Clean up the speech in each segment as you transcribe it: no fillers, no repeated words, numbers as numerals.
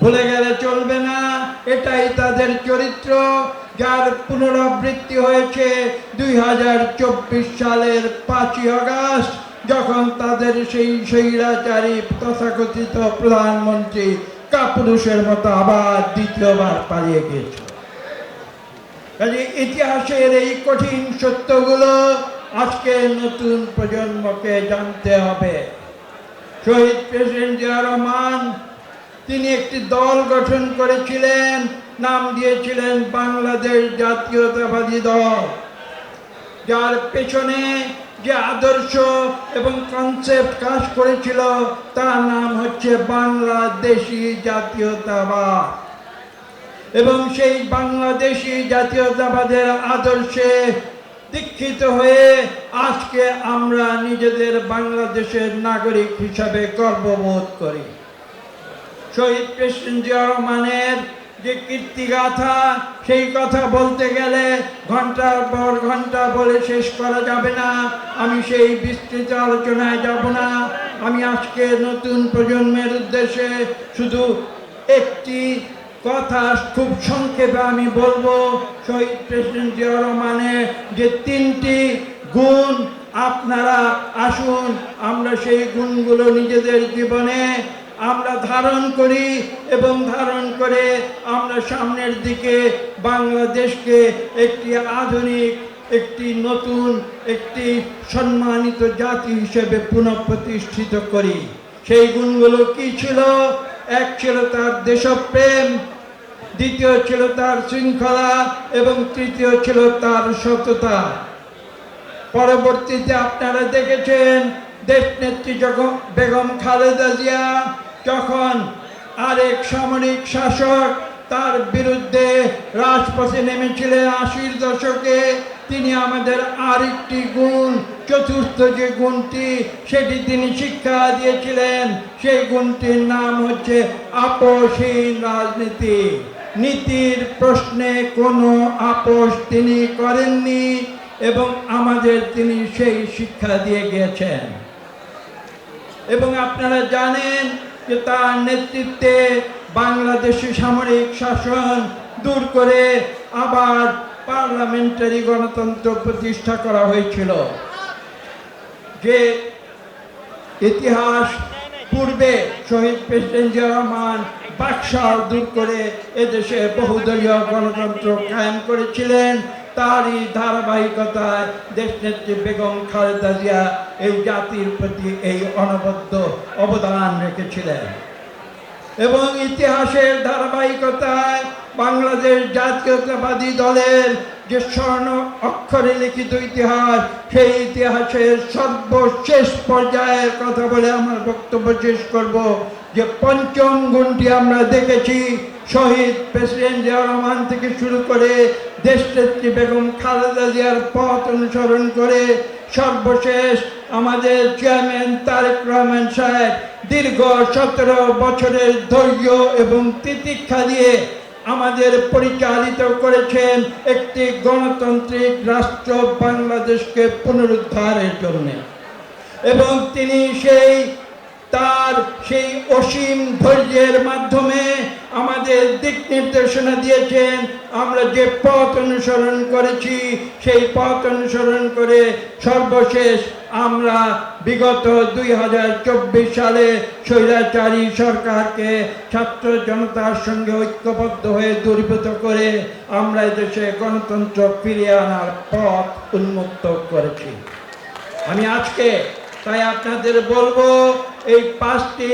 ভুলে গেলে চলবে না। এটাই তাদের চরিত্র, যার পুনরাবৃত্তি হয়েছে 2024 সালের 5ই আগস্ট, যখন তাদের সেই স্বৈরাচারী তথাকথিত প্রধানমন্ত্রী কাপুরুষের মতো আবার দ্বিতীয়বার পালিয়ে গিয়েছিল। কাজে ইতিহাসের এই কঠিন সত্যগুলো আজকে নতুন প্রজন্মকে জানতে হবে। শহীদ প্রেসিডেন্ট জিয়া রহমান তিনি একটি দল গঠন করেছিলেন, নাম দিয়েছিলেন বাংলাদেশ জাতীয়তাবাদী দল, যার পেছনে যে আদর্শ এবং কনসেপ্ট কাজ করেছিল তার নাম হচ্ছে বাংলাদেশি জাতীয়তাবাদ। এবং সেই বাংলাদেশি জাতীয়তাবাদের আদর্শে দীক্ষিত হয়ে আজকে আমরা নিজেদের বাংলাদেশের নাগরিক হিসাবে গর্ববোধ করি। শহীদ প্রেসিডেন্ট জিয়া রহমানের যে কীর্তিগাথা, সেই কথা বলতে গেলে ঘন্টার পর ঘন্টা বলে শেষ করা যাবে না। আমি সেই বিস্তৃত আলোচনায় যাব না। আমি আজকে নতুন প্রজন্মের উদ্দেশ্যে শুধু একটি কথা খুব সংক্ষেপে আমি বলবো। শহীদ প্রেসিডেন্ট জিয়া রহমানের যে 3টি গুণ, আপনারা আসুন আমরা সেই গুণগুলো নিজেদের জীবনে আমরা ধারণ করি এবং ধারণ করে আমরা সামনের দিকে বাংলাদেশকে একটি আধুনিক, একটি নতুন, একটি সম্মানিত জাতি হিসেবে পুনঃপ্রতিষ্ঠিত করি। সেই গুণগুলো কি ছিল? এক ছিল তার দেশপ্রেম, দ্বিতীয় ছিল তার শৃঙ্খলা এবং তৃতীয় ছিল তার সততা। পরবর্তীতে আপনারা দেখেছেন দেশনেত্রী বেগম খালেদা জিয়া যখন আরেক সামরিক শাসক তার বিরুদ্ধে রাজপথে নেমেছিলেন 80-র দশকে, তিনি আমাদের আরেকটি গুণ, চতুর্থ যে গুণটি, সেটি তিনি শিক্ষা দিয়েছিলেন। সেই গুণটির নাম হচ্ছে আপোষহীন রাজনীতি। নীতির প্রশ্নে কোনো আপোষ তিনি করেননি এবং আমাদের তিনি সেই শিক্ষা দিয়ে গিয়েছেন। এবং আপনারা জানেন যে তার নেতৃত্বে বাংলাদেশি সামরিক শাসন দূর করে আবার পার্লামেন্টারি গণতন্ত্র প্রতিষ্ঠা করা হয়েছিল। যে ইতিহাস পূর্বে শহীদ প্রেসিডেন্ট জিয়া রহমান বাকশাল দূর করে এদেশে বহুদলীয় গণতন্ত্র কায়েম করেছিলেন, তারই ধারাবাহিকতায় দেশনেত্রী বেগম খালেদা জিয়া এই জাতির প্রতি এই অনবদ্য অবদান রেখেছিলেন। এবং ইতিহাসের ধারাবাহিকতায় বাংলাদেশ জাতীয়তাবাদী দলের যে স্বর্ণ অক্ষরে লিখিত ইতিহাস, সেই ইতিহাসের সর্বশেষ পর্যায়ের কথা বলে আমার বক্তব্য শেষ করব। যে পঞ্চম গুণটি আমরা দেখেছি, শহীদ প্রেসিডেন্ট জিয়া রহমান থেকে শুরু করে দেশনেত্রী বেগম খালেদা জিয়ার পথ অনুসরণ করে সর্বশেষ আমাদের চেয়ারম্যান তারেক রহমান সাহেব দীর্ঘ 17 বছরের ধৈর্য এবং তিতিক্ষা দিয়ে আমাদের পরিচালিত করেছেন একটি গণতান্ত্রিক রাষ্ট্র বাংলাদেশকে পুনরুদ্ধারের জন্য। এবং তিনি তার সেই অসীম ধৈর্যের মাধ্যমে আমাদের দিক নির্দেশনা দিয়েছেন। আমরা যে পথ অনুসরণ করেছি সেই পথ অনুসরণ করে সর্বশেষ আমরা বিগত 2024 সালে স্বৈরাচারী সরকারকে ছাত্র জনতার সঙ্গে ঐক্যবদ্ধ হয়ে দূরীভূত করে আমরা এদেশে গণতন্ত্র ফিরিয়ে আনার পথ উন্মুক্ত করেছি। আমি আজকে তাই আপনাদের বলবো, এই 5টি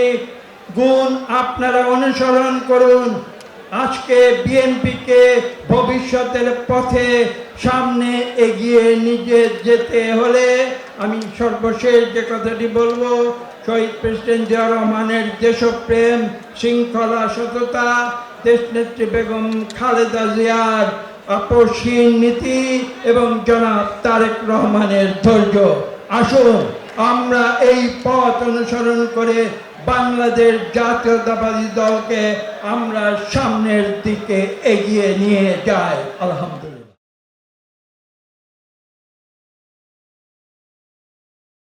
গুণ আপনারা অনুসরণ করুন। আজকে বিএনপিকে ভবিষ্যতের পথে সামনে এগিয়ে নিয়ে যেতে হলে আমি সর্বশেষ যে কথাটি বলবো, শহীদ প্রেসিডেন্ট জিয়া রহমানের দেশপ্রেম, শৃঙ্খলা, সততা, দেশনেত্রী বেগম খালেদা জিয়ার আপোষহীন নীতি এবং জনাব তারেক রহমানের ধৈর্য। আসুন আমরা এই পথ অনুসরণ করে বাংলাদেশ জাতীয়তাবাদী দলকে আমরা সামনের দিকে এগিয়ে নিয়ে যাই। আলহামদুলিল্লাহ।